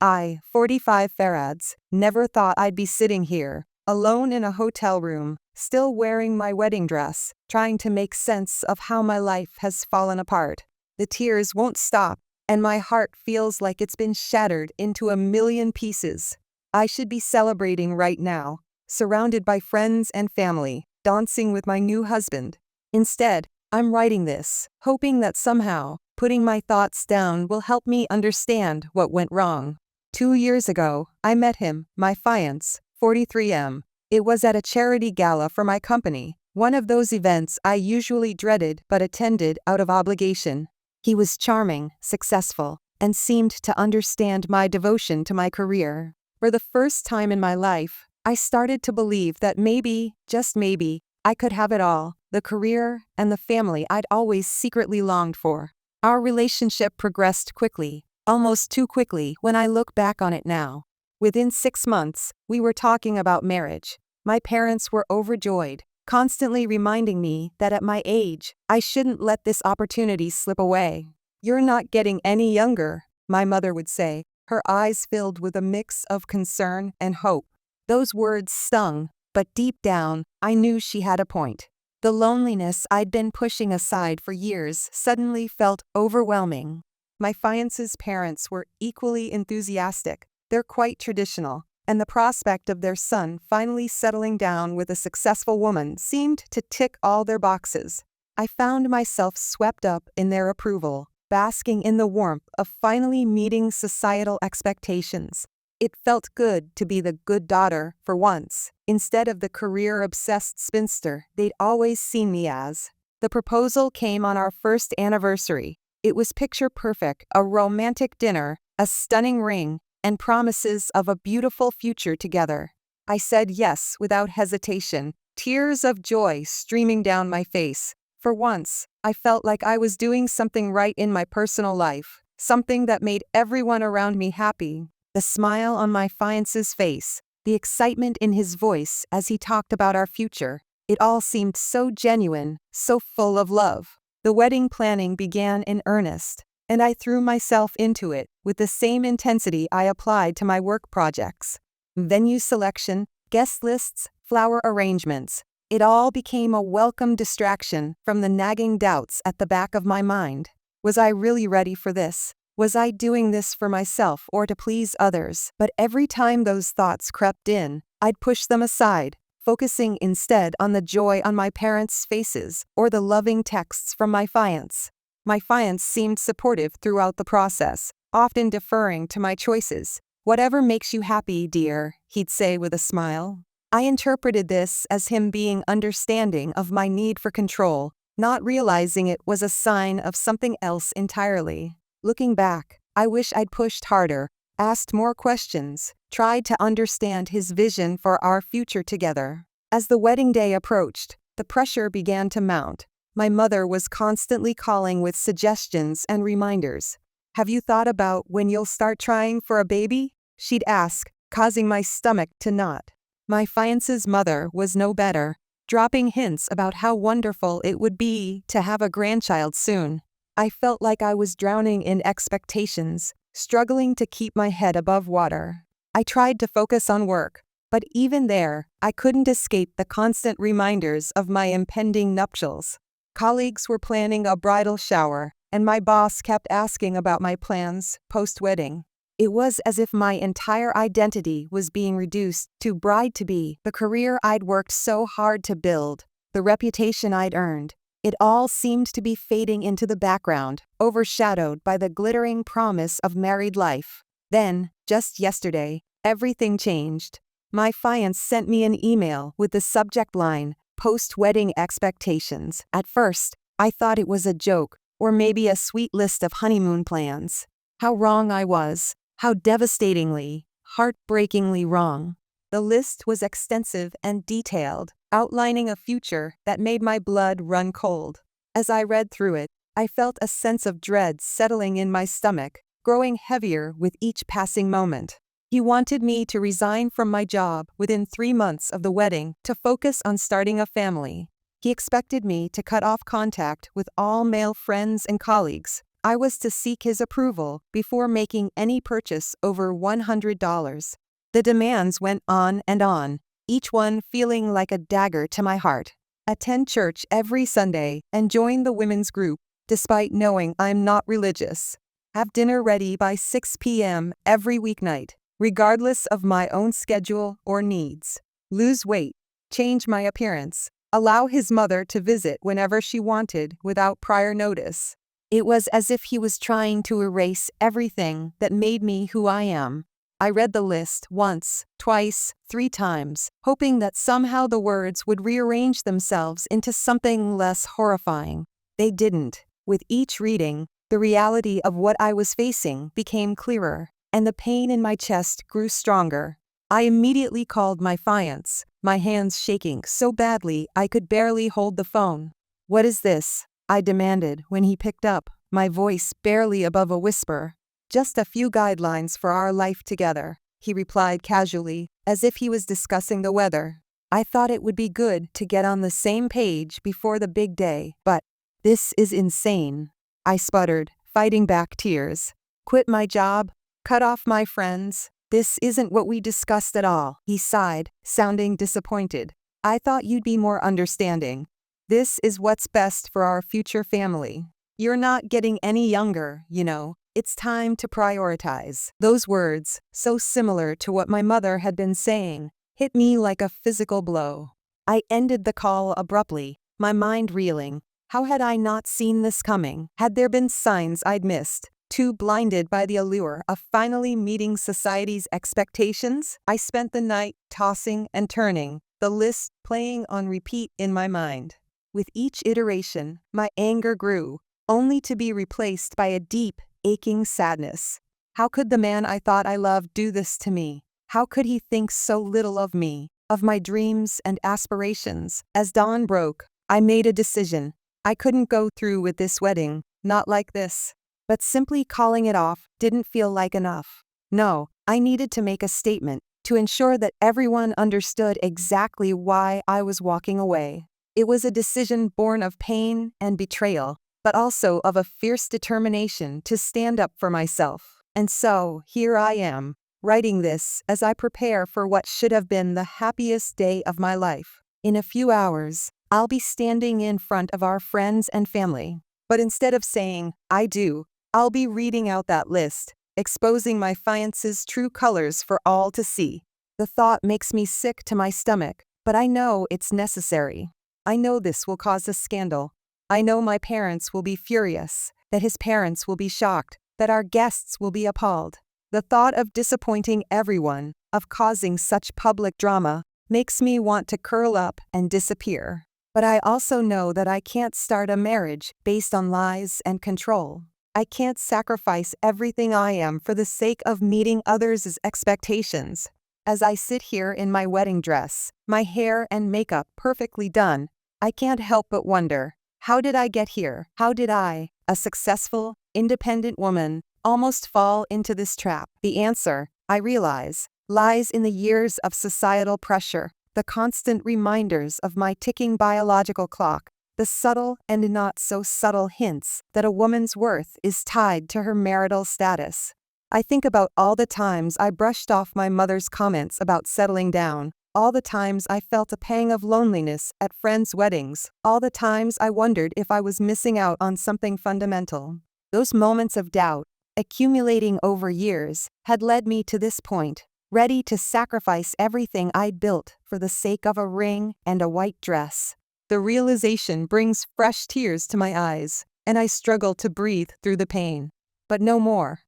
I, 45 farads, never thought I'd be sitting here, alone in a hotel room, still wearing my wedding dress, trying to make sense of how my life has fallen apart. The tears won't stop, and my heart feels like it's been shattered into a million pieces. I should be celebrating right now, surrounded by friends and family, dancing with my new husband. Instead, I'm writing this, hoping that somehow, putting my thoughts down will help me understand what went wrong. 2 years ago, I met him, my fiancé, 43M. It was at a charity gala for my company, one of those events I usually dreaded but attended out of obligation. He was charming, successful, and seemed to understand my devotion to my career. For the first time in my life, I started to believe that maybe, just maybe, I could have it all, the career and the family I'd always secretly longed for. Our relationship progressed quickly, almost too quickly when I look back on it now. Within 6 months, we were talking about marriage. My parents were overjoyed, constantly reminding me that at my age, I shouldn't let this opportunity slip away. "You're not getting any younger," my mother would say, her eyes filled with a mix of concern and hope. Those words stung, but deep down, I knew she had a point. The loneliness I'd been pushing aside for years suddenly felt overwhelming. My fiancé's parents were equally enthusiastic. They're quite traditional, and the prospect of their son finally settling down with a successful woman seemed to tick all their boxes. I found myself swept up in their approval, basking in the warmth of finally meeting societal expectations. It felt good to be the good daughter for once, instead of the career-obsessed spinster they'd always seen me as. The proposal came on our first anniversary. It was picture perfect, a romantic dinner, a stunning ring, and promises of a beautiful future together. I said yes without hesitation, tears of joy streaming down my face. For once, I felt like I was doing something right in my personal life, something that made everyone around me happy. The smile on my fiancé's face, the excitement in his voice as he talked about our future, it all seemed so genuine, so full of love. The wedding planning began in earnest, and I threw myself into it with the same intensity I applied to my work projects. Venue selection, guest lists, flower arrangements, it all became a welcome distraction from the nagging doubts at the back of my mind. Was I really ready for this? Was I doing this for myself or to please others? But every time those thoughts crept in, I'd push them aside, focusing instead on the joy on my parents' faces or the loving texts from my fiancé. My fiancé seemed supportive throughout the process, often deferring to my choices. "Whatever makes you happy, dear," he'd say with a smile. I interpreted this as him being understanding of my need for control, not realizing it was a sign of something else entirely. Looking back, I wish I'd pushed harder, asked more questions, tried to understand his vision for our future together. As the wedding day approached, the pressure began to mount. My mother was constantly calling with suggestions and reminders. "Have you thought about when you'll start trying for a baby?" she'd ask, causing my stomach to knot. My fiancé's mother was no better, dropping hints about how wonderful it would be to have a grandchild soon. I felt like I was drowning in expectations, struggling to keep my head above water. I tried to focus on work, but even there, I couldn't escape the constant reminders of my impending nuptials. Colleagues were planning a bridal shower, and my boss kept asking about my plans post-wedding. It was as if my entire identity was being reduced to bride-to-be, the career I'd worked so hard to build, the reputation I'd earned. It all seemed to be fading into the background, overshadowed by the glittering promise of married life. Then, just yesterday, everything changed. My fiancé sent me an email with the subject line, "Post-wedding expectations." At first, I thought it was a joke, or maybe a sweet list of honeymoon plans. How wrong I was. How devastatingly, heartbreakingly wrong. The list was extensive and detailed, outlining a future that made my blood run cold. As I read through it, I felt a sense of dread settling in my stomach, growing heavier with each passing moment. He wanted me to resign from my job within 3 months of the wedding to focus on starting a family. He expected me to cut off contact with all male friends and colleagues, I was to seek his approval before making any purchase over $100. The demands went on and on, each one feeling like a dagger to my heart. Attend church every Sunday and join the women's group, despite knowing I'm not religious. Have dinner ready by 6 p.m. every weeknight, regardless of my own schedule or needs. Lose weight, change my appearance, allow his mother to visit whenever she wanted without prior notice. It was as if he was trying to erase everything that made me who I am. I read the list once, twice, 3 times, hoping that somehow the words would rearrange themselves into something less horrifying. They didn't. With each reading, the reality of what I was facing became clearer, and the pain in my chest grew stronger. I immediately called my fiancé, my hands shaking so badly I could barely hold the phone. "What is this?" I demanded when he picked up, my voice barely above a whisper. "Just a few guidelines for our life together," he replied casually, as if he was discussing the weather. I thought it would be good to get on the same page before the big day, but "this is insane," I sputtered, fighting back tears. "Quit my job? Cut off my friends? This isn't what we discussed at all," he sighed, sounding disappointed. "I thought you'd be more understanding. This is what's best for our future family. You're not getting any younger, you know. It's time to prioritize." Those words, so similar to what my mother had been saying, hit me like a physical blow. I ended the call abruptly, my mind reeling. How had I not seen this coming? Had there been signs I'd missed? Too blinded by the allure of finally meeting society's expectations? I spent the night tossing and turning, the list playing on repeat in my mind. With each iteration, my anger grew, only to be replaced by a deep, aching sadness. How could the man I thought I loved do this to me? How could he think so little of me, of my dreams and aspirations? As dawn broke, I made a decision. I couldn't go through with this wedding, not like this. But simply calling it off didn't feel like enough. No, I needed to make a statement, to ensure that everyone understood exactly why I was walking away. It was a decision born of pain and betrayal, but also of a fierce determination to stand up for myself. And so, here I am, writing this as I prepare for what should have been the happiest day of my life. In a few hours, I'll be standing in front of our friends and family. But instead of saying, "I do," I'll be reading out that list, exposing my fiancé's true colors for all to see. The thought makes me sick to my stomach, but I know it's necessary. I know this will cause a scandal. I know my parents will be furious, that his parents will be shocked, that our guests will be appalled. The thought of disappointing everyone, of causing such public drama, makes me want to curl up and disappear. But I also know that I can't start a marriage based on lies and control. I can't sacrifice everything I am for the sake of meeting others' expectations. As I sit here in my wedding dress, my hair and makeup perfectly done, I can't help but wonder, how did I get here? How did I, a successful, independent woman, almost fall into this trap? The answer, I realize, lies in the years of societal pressure, the constant reminders of my ticking biological clock, the subtle and not so subtle hints that a woman's worth is tied to her marital status. I think about all the times I brushed off my mother's comments about settling down, all the times I felt a pang of loneliness at friends' weddings, all the times I wondered if I was missing out on something fundamental. Those moments of doubt, accumulating over years, had led me to this point, ready to sacrifice everything I'd built for the sake of a ring and a white dress. The realization brings fresh tears to my eyes, and I struggle to breathe through the pain. But no more.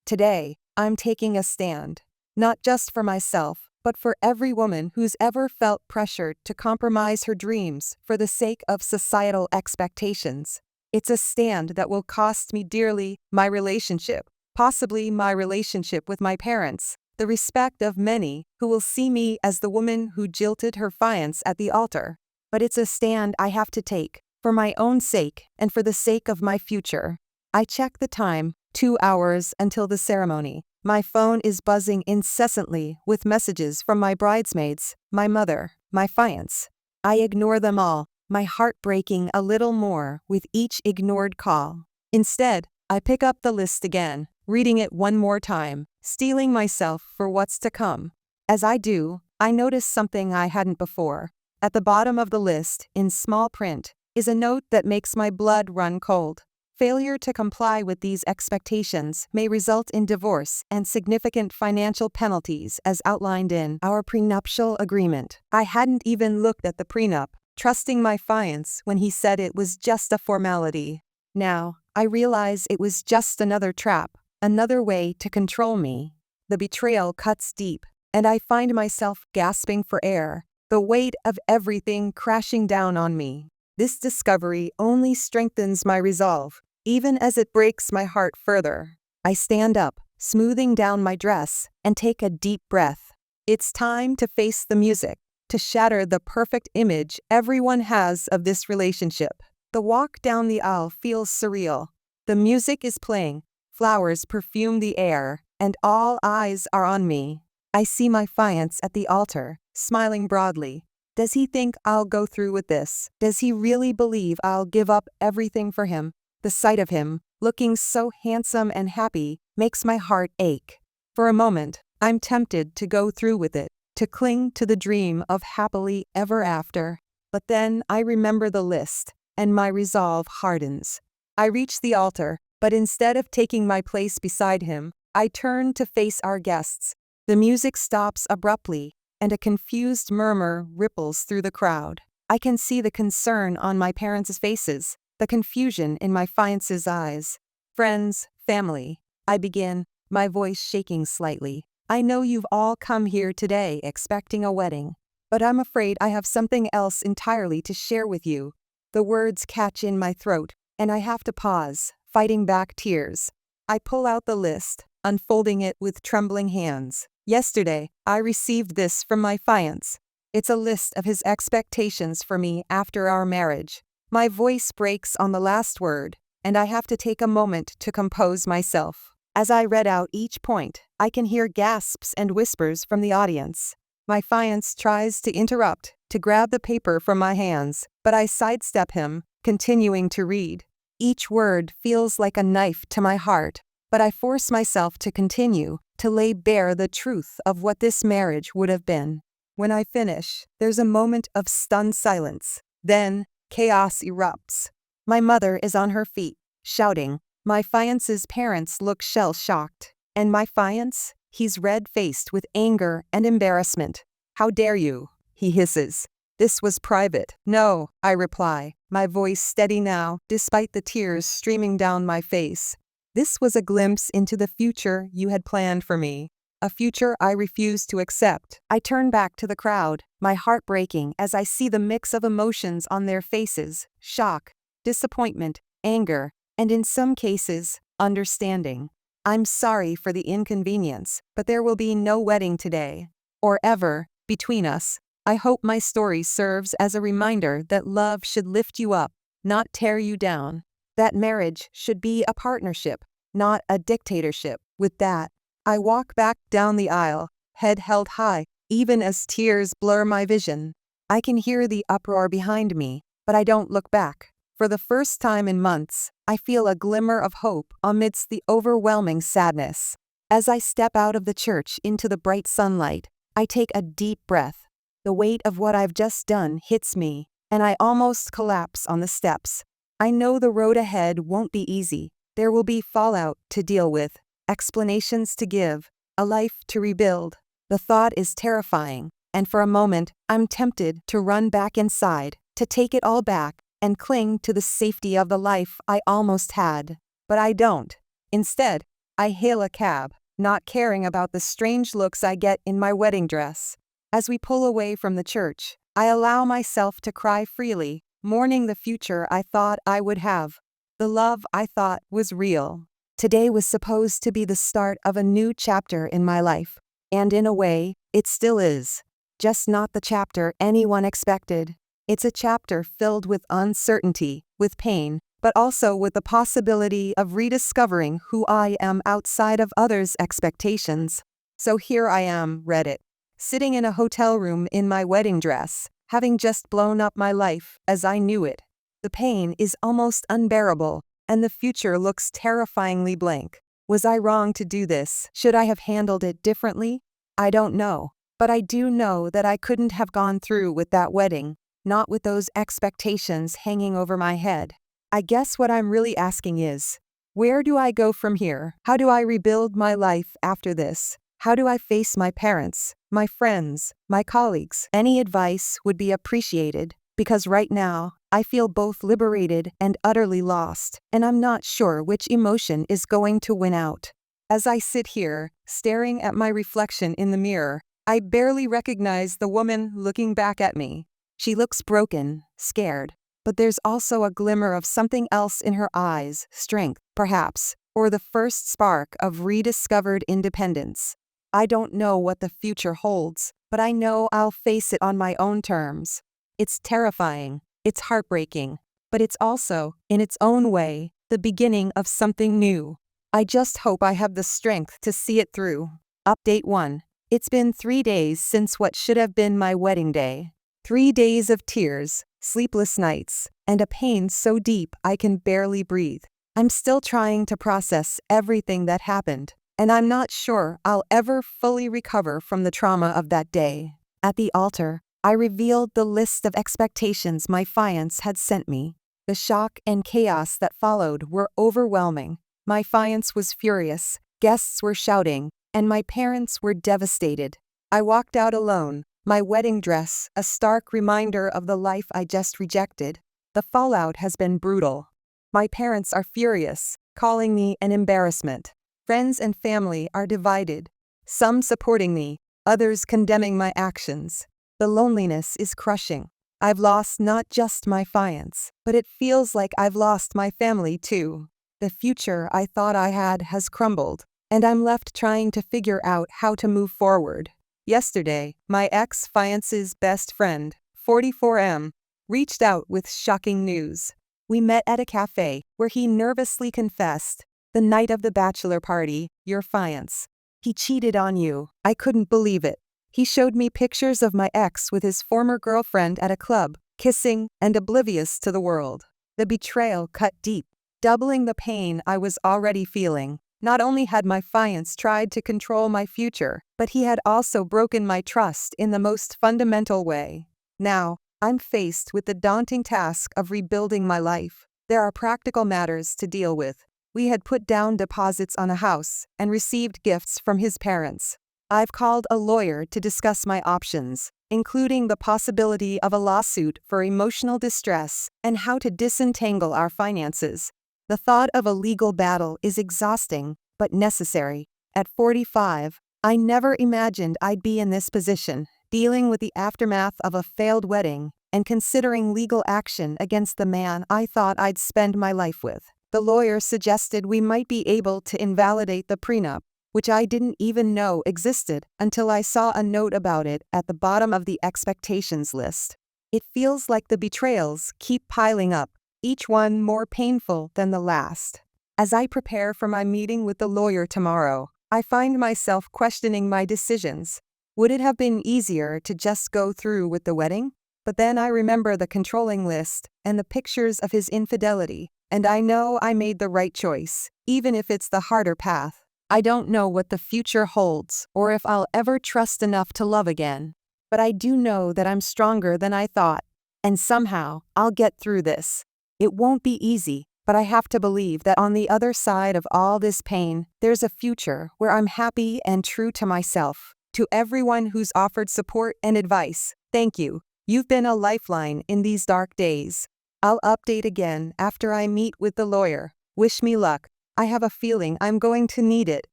Today, I'm taking a stand, not just for myself, but for every woman who's ever felt pressured to compromise her dreams for the sake of societal expectations. It's a stand that will cost me dearly my relationship, possibly my relationship with my parents, the respect of many who will see me as the woman who jilted her fiancé at the altar. But it's a stand I have to take, for my own sake and for the sake of my future. I check the time, 2 hours until the ceremony. My phone is buzzing incessantly with messages from my bridesmaids, my mother, my fiancé. I ignore them all, my heart breaking a little more with each ignored call. Instead, I pick up the list again, reading it one more time, steeling myself for what's to come. As I do, I notice something I hadn't before. At the bottom of the list, in small print, is a note that makes my blood run cold. Failure to comply with these expectations may result in divorce and significant financial penalties as outlined in our prenuptial agreement. I hadn't even looked at the prenup, trusting my fiancé when he said it was just a formality. Now, I realize it was just another trap, another way to control me. The betrayal cuts deep, and I find myself gasping for air, the weight of everything crashing down on me. This discovery only strengthens my resolve, even as it breaks my heart further. I stand up, smoothing down my dress, and take a deep breath. It's time to face the music, to shatter the perfect image everyone has of this relationship. The walk down the aisle feels surreal. The music is playing, flowers perfume the air, and all eyes are on me. I see my fiancé at the altar, smiling broadly. Does he think I'll go through with this? Does he really believe I'll give up everything for him? The sight of him, looking so handsome and happy, makes my heart ache. For a moment, I'm tempted to go through with it, to cling to the dream of happily ever after. But then I remember the list, and my resolve hardens. I reach the altar, but instead of taking my place beside him, I turn to face our guests. The music stops abruptly, and a confused murmur ripples through the crowd. I can see the concern on my parents' faces, the confusion in my fiancé's eyes. Friends, family, I begin, my voice shaking slightly. I know you've all come here today expecting a wedding, but I'm afraid I have something else entirely to share with you. The words catch in my throat, and I have to pause, fighting back tears. I pull out the list, unfolding it with trembling hands. Yesterday, I received this from my fiancé. It's a list of his expectations for me after our marriage. My voice breaks on the last word, and I have to take a moment to compose myself. As I read out each point, I can hear gasps and whispers from the audience. My fiancé tries to interrupt, to grab the paper from my hands, but I sidestep him, continuing to read. Each word feels like a knife to my heart, but I force myself to continue, to lay bare the truth of what this marriage would have been. When I finish, there's a moment of stunned silence. Then, chaos erupts. My mother is on her feet, shouting. My fiancé's parents look shell-shocked. And my fiancé? He's red-faced with anger and embarrassment. "How dare you?" he hisses. "This was private." "No," I reply, my voice steady now, despite the tears streaming down my face. "This was a glimpse into the future you had planned for me. A future I refuse to accept." I turn back to the crowd, my heart breaking as I see the mix of emotions on their faces: shock, disappointment, anger, and in some cases, understanding. I'm sorry for the inconvenience, but there will be no wedding today, or ever, between us. I hope my story serves as a reminder that love should lift you up, not tear you down. That marriage should be a partnership, not a dictatorship. With that, I walk back down the aisle, head held high, even as tears blur my vision. I can hear the uproar behind me, but I don't look back. For the first time in months, I feel a glimmer of hope amidst the overwhelming sadness. As I step out of the church into the bright sunlight, I take a deep breath. The weight of what I've just done hits me, and I almost collapse on the steps. I know the road ahead won't be easy. There will be fallout to deal with, explanations to give, a life to rebuild. The thought is terrifying, and for a moment, I'm tempted to run back inside, to take it all back, and cling to the safety of the life I almost had. But I don't. Instead, I hail a cab, not caring about the strange looks I get in my wedding dress. As we pull away from the church, I allow myself to cry freely, mourning the future I thought I would have, the love I thought was real. Today was supposed to be the start of a new chapter in my life, and in a way, it still is. Just not the chapter anyone expected. It's a chapter filled with uncertainty, with pain, but also with the possibility of rediscovering who I am outside of others' expectations. So here I am, Reddit, sitting in a hotel room in my wedding dress, having just blown up my life as I knew it. The pain is almost unbearable, and the future looks terrifyingly blank. Was I wrong to do this? Should I have handled it differently? I don't know. But I do know that I couldn't have gone through with that wedding, not with those expectations hanging over my head. I guess what I'm really asking is, where do I go from here? How do I rebuild my life after this? How do I face my parents, my friends, my colleagues? Any advice would be appreciated, because right now, I feel both liberated and utterly lost, and I'm not sure which emotion is going to win out. As I sit here, staring at my reflection in the mirror, I barely recognize the woman looking back at me. She looks broken, scared, but there's also a glimmer of something else in her eyes, strength, perhaps, or the first spark of rediscovered independence. I don't know what the future holds, but I know I'll face it on my own terms. It's terrifying, it's heartbreaking, but it's also, in its own way, the beginning of something new. I just hope I have the strength to see it through. Update 1. It's been 3 days since what should have been my wedding day. 3 days of tears, sleepless nights, and a pain so deep I can barely breathe. I'm still trying to process everything that happened, and I'm not sure I'll ever fully recover from the trauma of that day. At the altar, I revealed the list of expectations my fiancé had sent me. The shock and chaos that followed were overwhelming. My fiancé was furious, guests were shouting, and my parents were devastated. I walked out alone, my wedding dress a stark reminder of the life I just rejected. The fallout has been brutal. My parents are furious, calling me an embarrassment. Friends and family are divided, some supporting me, others condemning my actions. The loneliness is crushing. I've lost not just my fiancé, but it feels like I've lost my family too. The future I thought I had has crumbled, and I'm left trying to figure out how to move forward. Yesterday, my ex-fiancé's best friend, 44M, reached out with shocking news. We met at a cafe, where he nervously confessed, "The night of the bachelor party, your fiancé. He cheated on you." I couldn't believe it. He showed me pictures of my ex with his former girlfriend at a club, kissing and oblivious to the world. The betrayal cut deep, doubling the pain I was already feeling. Not only had my fiancé tried to control my future, but he had also broken my trust in the most fundamental way. Now, I'm faced with the daunting task of rebuilding my life. There are practical matters to deal with. We had put down deposits on a house and received gifts from his parents. I've called a lawyer to discuss my options, including the possibility of a lawsuit for emotional distress and how to disentangle our finances. The thought of a legal battle is exhausting, but necessary. At 45, I never imagined I'd be in this position, dealing with the aftermath of a failed wedding and considering legal action against the man I thought I'd spend my life with. The lawyer suggested we might be able to invalidate the prenup, which I didn't even know existed until I saw a note about it at the bottom of the expectations list. It feels like the betrayals keep piling up, each one more painful than the last. As I prepare for my meeting with the lawyer tomorrow, I find myself questioning my decisions. Would it have been easier to just go through with the wedding? But then I remember the controlling list and the pictures of his infidelity, and I know I made the right choice, even if it's the harder path. I don't know what the future holds or if I'll ever trust enough to love again. But I do know that I'm stronger than I thought, and somehow I'll get through this. It won't be easy, but I have to believe that on the other side of all this pain, there's a future where I'm happy and true to myself. To everyone who's offered support and advice, thank you. You've been a lifeline in these dark days. I'll update again after I meet with the lawyer. Wish me luck. I have a feeling I'm going to need it.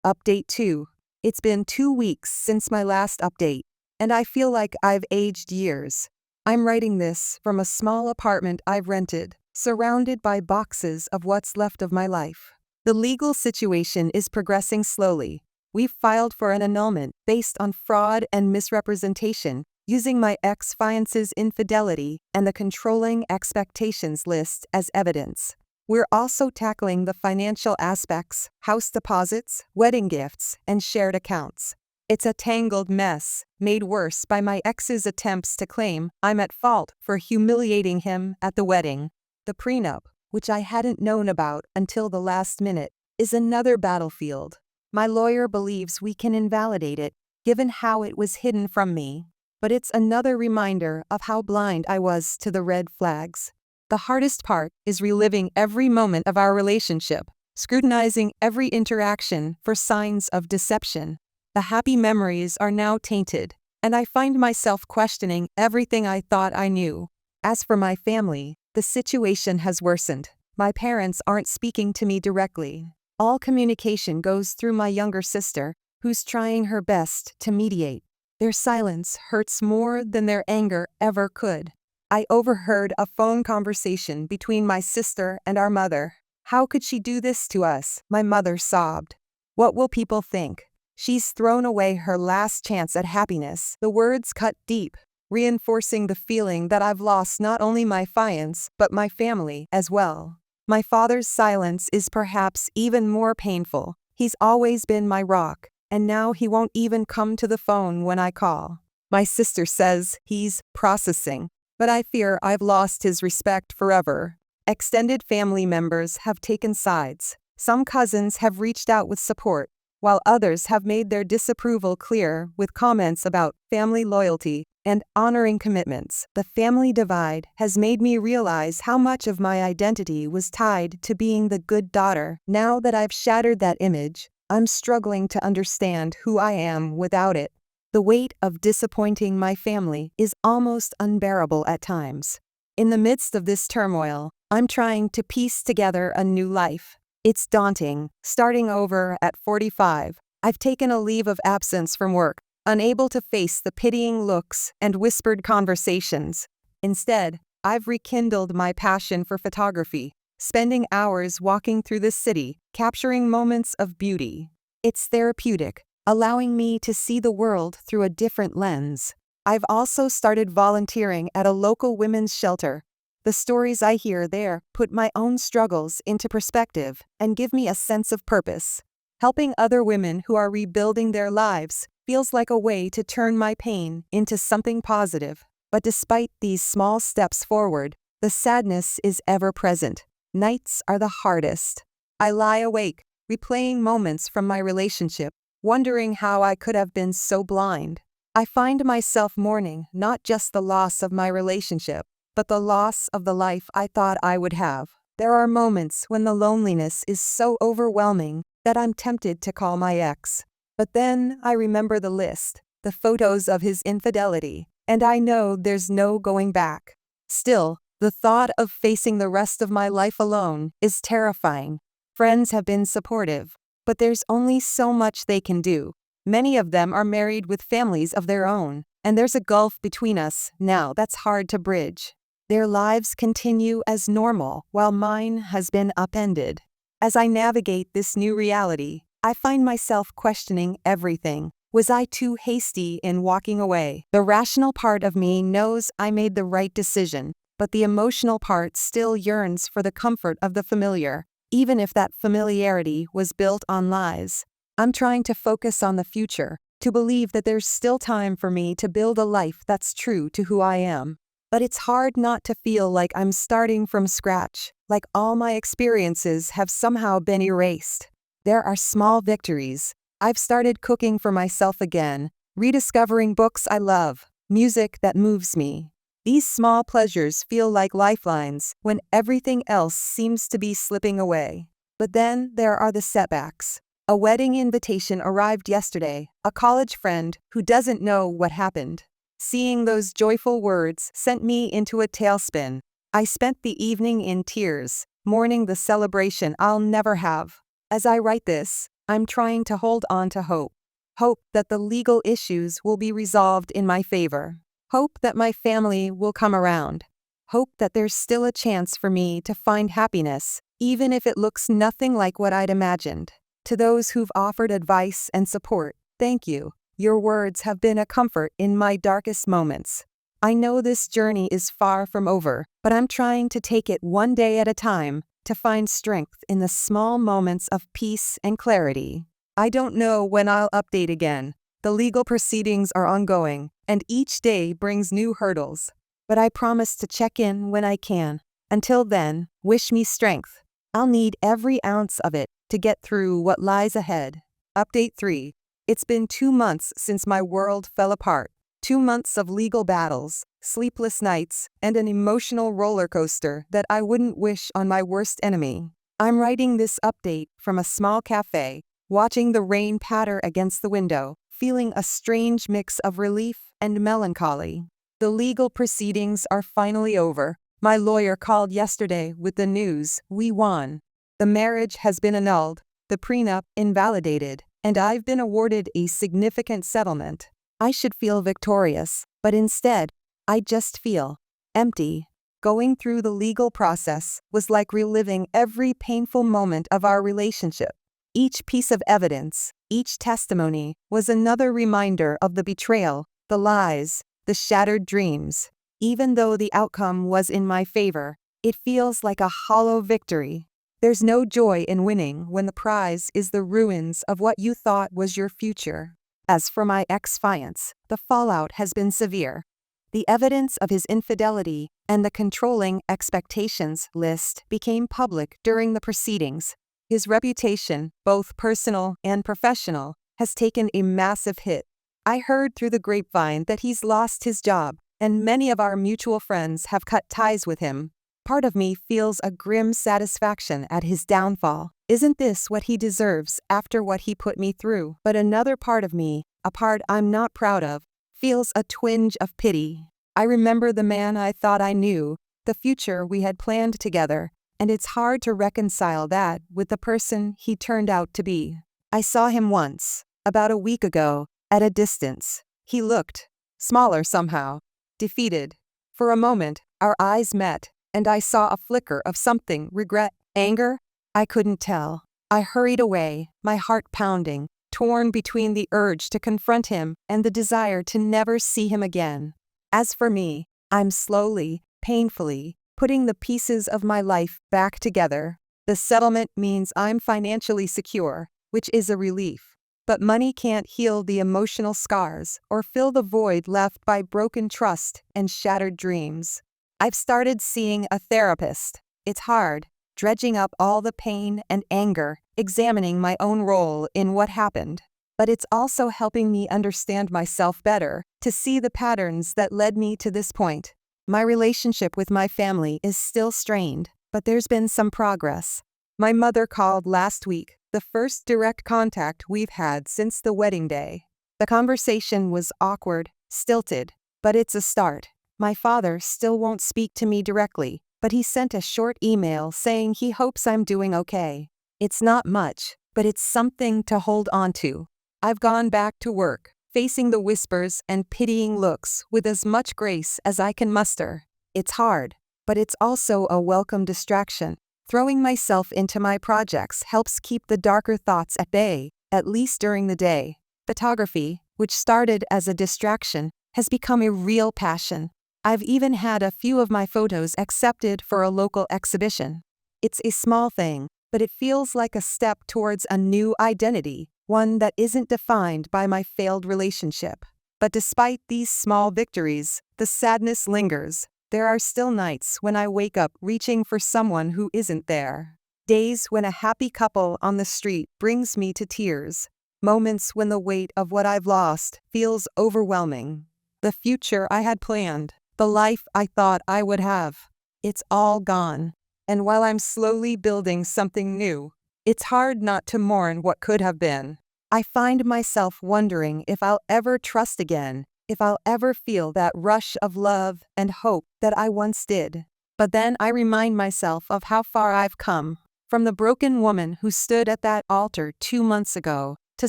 Update 2. It's been 2 weeks since my last update, and I feel like I've aged years. I'm writing this from a small apartment I've rented, surrounded by boxes of what's left of my life. The legal situation is progressing slowly. We've filed for an annulment based on fraud and misrepresentation, using my ex-fiancé's infidelity and the controlling expectations list as evidence. We're also tackling the financial aspects, house deposits, wedding gifts, and shared accounts. It's a tangled mess, made worse by my ex's attempts to claim I'm at fault for humiliating him at the wedding. The prenup, which I hadn't known about until the last minute, is another battlefield. My lawyer believes we can invalidate it, given how it was hidden from me. But it's another reminder of how blind I was to the red flags. The hardest part is reliving every moment of our relationship, scrutinizing every interaction for signs of deception. The happy memories are now tainted, and I find myself questioning everything I thought I knew. As for my family, the situation has worsened. My parents aren't speaking to me directly. All communication goes through my younger sister, who's trying her best to mediate. Their silence hurts more than their anger ever could. I overheard a phone conversation between my sister and our mother. "How could she do this to us?" my mother sobbed. "What will people think? She's thrown away her last chance at happiness." The words cut deep, reinforcing the feeling that I've lost not only my fiancé but my family as well. My father's silence is perhaps even more painful. He's always been my rock, and now he won't even come to the phone when I call. My sister says he's processing, but I fear I've lost his respect forever. Extended family members have taken sides. Some cousins have reached out with support, while others have made their disapproval clear with comments about family loyalty and honoring commitments. The family divide has made me realize how much of my identity was tied to being the good daughter. Now that I've shattered that image, I'm struggling to understand who I am without it. The weight of disappointing my family is almost unbearable at times. In the midst of this turmoil, I'm trying to piece together a new life. It's daunting, starting over at 45. I've taken a leave of absence from work, unable to face the pitying looks and whispered conversations. Instead, I've rekindled my passion for photography, spending hours walking through the city, capturing moments of beauty. It's therapeutic, allowing me to see the world through a different lens. I've also started volunteering at a local women's shelter. The stories I hear there put my own struggles into perspective and give me a sense of purpose. Helping other women who are rebuilding their lives feels like a way to turn my pain into something positive. But despite these small steps forward, the sadness is ever present. Nights are the hardest. I lie awake, replaying moments from my relationship, wondering how I could have been so blind. I find myself mourning not just the loss of my relationship, but the loss of the life I thought I would have. There are moments when the loneliness is so overwhelming that I'm tempted to call my ex. But then I remember the list, the photos of his infidelity, and I know there's no going back. Still, the thought of facing the rest of my life alone is terrifying. Friends have been supportive, but there's only so much they can do. Many of them are married with families of their own, and there's a gulf between us now that's hard to bridge. Their lives continue as normal while mine has been upended. As I navigate this new reality, I find myself questioning everything. Was I too hasty in walking away? The rational part of me knows I made the right decision, but the emotional part still yearns for the comfort of the familiar, even if that familiarity was built on lies. I'm trying to focus on the future, to believe that there's still time for me to build a life that's true to who I am. But it's hard not to feel like I'm starting from scratch, like all my experiences have somehow been erased. There are small victories. I've started cooking for myself again, rediscovering books I love, music that moves me. These small pleasures feel like lifelines when everything else seems to be slipping away. But then there are the setbacks. A wedding invitation arrived yesterday, a college friend who doesn't know what happened. Seeing those joyful words sent me into a tailspin. I spent the evening in tears, mourning the celebration I'll never have. As I write this, I'm trying to hold on to hope. Hope that the legal issues will be resolved in my favor. Hope that my family will come around. Hope that there's still a chance for me to find happiness, even if it looks nothing like what I'd imagined. To those who've offered advice and support, thank you. Your words have been a comfort in my darkest moments. I know this journey is far from over, but I'm trying to take it one day at a time, to find strength in the small moments of peace and clarity. I don't know when I'll update again. The legal proceedings are ongoing, and each day brings new hurdles. But I promise to check in when I can. Until then, wish me strength. I'll need every ounce of it to get through what lies ahead. Update 3. It's been 2 months since my world fell apart. 2 months of legal battles, sleepless nights, and an emotional roller coaster that I wouldn't wish on my worst enemy. I'm writing this update from a small cafe, watching the rain patter against the window, feeling a strange mix of relief and melancholy. The legal proceedings are finally over. My lawyer called yesterday with the news: we won. The marriage has been annulled, the prenup invalidated, and I've been awarded a significant settlement. I should feel victorious, but instead, I just feel empty. Going through the legal process was like reliving every painful moment of our relationship. Each piece of evidence, each testimony, was another reminder of the betrayal, the lies, the shattered dreams. Even though the outcome was in my favor, it feels like a hollow victory. There's no joy in winning when the prize is the ruins of what you thought was your future. As for my ex-fiancé, the fallout has been severe. The evidence of his infidelity and the controlling expectations list became public during the proceedings. His reputation, both personal and professional, has taken a massive hit. I heard through the grapevine that he's lost his job, and many of our mutual friends have cut ties with him. Part of me feels a grim satisfaction at his downfall. Isn't this what he deserves after what he put me through? But another part of me, a part I'm not proud of, feels a twinge of pity. I remember the man I thought I knew, the future we had planned together, and it's hard to reconcile that with the person he turned out to be. I saw him once, about a week ago, at a distance. He looked smaller somehow, defeated. For a moment, our eyes met, and I saw a flicker of something: regret, anger? I couldn't tell. I hurried away, my heart pounding, torn between the urge to confront him and the desire to never see him again. As for me, I'm slowly, painfully, putting the pieces of my life back together. The settlement means I'm financially secure, which is a relief. But money can't heal the emotional scars or fill the void left by broken trust and shattered dreams. I've started seeing a therapist. It's hard, dredging up all the pain and anger, examining my own role in what happened. But it's also helping me understand myself better, to see the patterns that led me to this point. My relationship with my family is still strained, but there's been some progress. My mother called last week, the first direct contact we've had since the wedding day. The conversation was awkward, stilted, but it's a start. My father still won't speak to me directly, but he sent a short email saying he hopes I'm doing okay. It's not much, but it's something to hold on to. I've gone back to work, facing the whispers and pitying looks with as much grace as I can muster. It's hard, but it's also a welcome distraction. Throwing myself into my projects helps keep the darker thoughts at bay, at least during the day. Photography, which started as a distraction, has become a real passion. I've even had a few of my photos accepted for a local exhibition. It's a small thing, but it feels like a step towards a new identity, one that isn't defined by my failed relationship. But despite these small victories, the sadness lingers. There are still nights when I wake up reaching for someone who isn't there. Days when a happy couple on the street brings me to tears. Moments when the weight of what I've lost feels overwhelming. The future I had planned, the life I thought I would have, it's all gone. And while I'm slowly building something new, it's hard not to mourn what could have been. I find myself wondering if I'll ever trust again, if I'll ever feel that rush of love and hope that I once did. But then I remind myself of how far I've come, from the broken woman who stood at that altar 2 months ago, to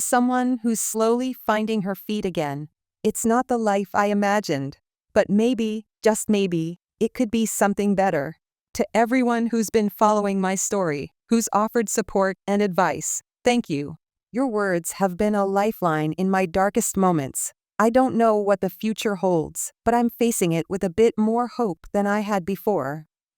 someone who's slowly finding her feet again. It's not the life I imagined, but maybe, just maybe, it could be something better. To everyone who's been following my story, who's offered support and advice, thank you. Your words have been a lifeline in my darkest moments. I don't know what the future holds, but I'm facing it with a bit more hope than I had before.